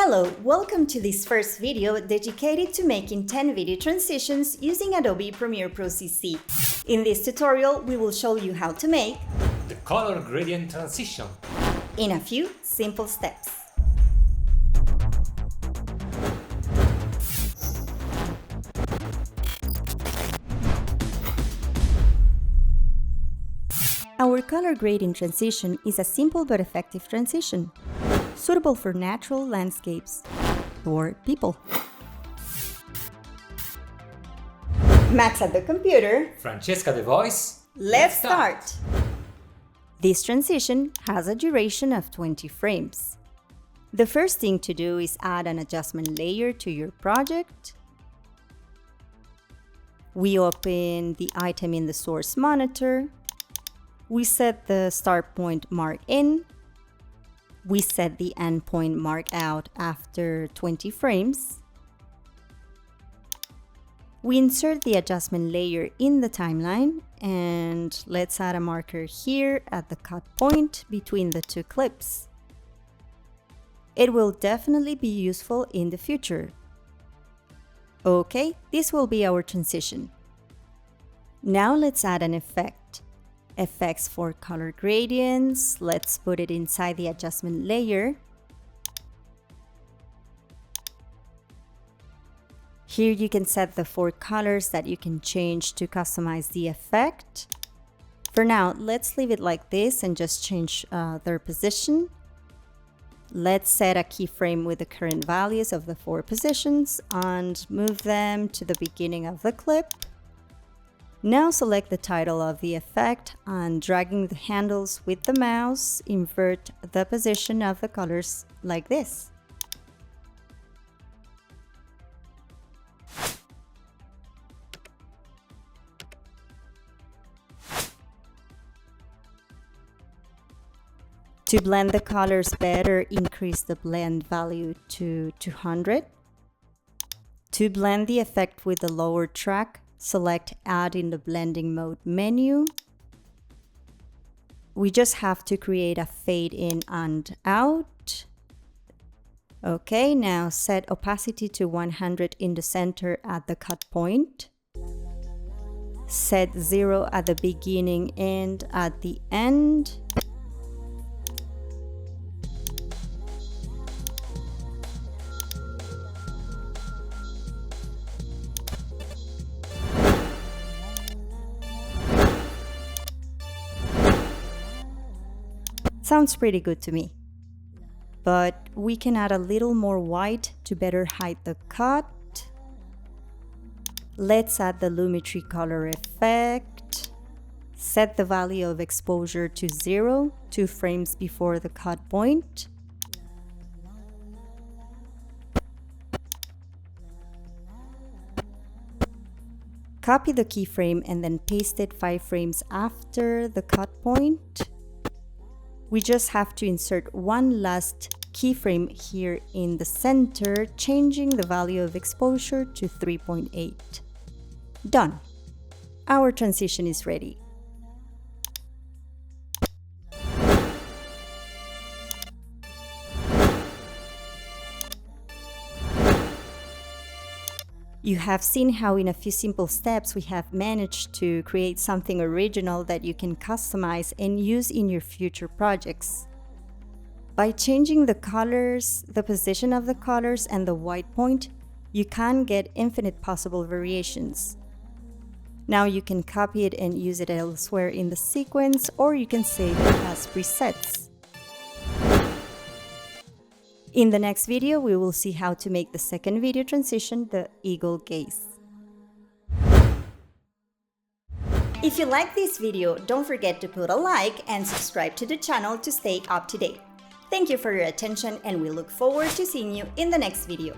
Hello, welcome to this first video dedicated to making 10 video transitions using Adobe Premiere Pro CC. In this tutorial, we will show you how to make the color gradient transition in a few simple steps. Our color gradient transition is a simple but effective transition, suitable for natural landscapes or people. Max at the computer. Francesca the voice. Let's start! This transition has a duration of 20 frames. The first thing to do is add an adjustment layer to your project. We open the item in the source monitor. We set the start point mark in. We set the end point mark out after 20 frames. We insert the adjustment layer in the timeline, and let's add a marker here at the cut point between the two clips. It will definitely be useful in the future. Okay, this will be our transition. Now let's add an effect. Effects for color gradients. Let's put it inside the adjustment layer. Here you can set the 4 colors that you can change to customize the effect. For now, let's leave it like this and just change their position. Let's set a keyframe with the current values of the 4 positions and move them to the beginning of the clip. Now select the title of the effect and dragging the handles with the mouse, invert the position of the colors like this. To blend the colors better, increase the blend value to 200. To blend the effect with the lower track, select Add in the Blending Mode menu. We just have to create a fade in and out. Okay, now set opacity to 100 in the center at the cut point. Set 0 at the beginning and at the end. Sounds pretty good to me. But we can add a little more white to better hide the cut. Let's add the Lumetri color effect. Set the value of exposure to 0, 2 frames before the cut point. Copy the keyframe and then paste it 5 frames after the cut point. We just have to insert one last keyframe here in the center, changing the value of exposure to 3.8. Done. Our transition is ready. You have seen how in a few simple steps we have managed to create something original that you can customize and use in your future projects. By changing the colors, the position of the colors, and the white point, you can get infinite possible variations. Now you can copy it and use it elsewhere in the sequence, or you can save it as presets. In the next video, we will see how to make the second video transition, the eagle gaze. If you like this video, don't forget to put a like and subscribe to the channel to stay up to date. Thank you for your attention, and we look forward to seeing you in the next video.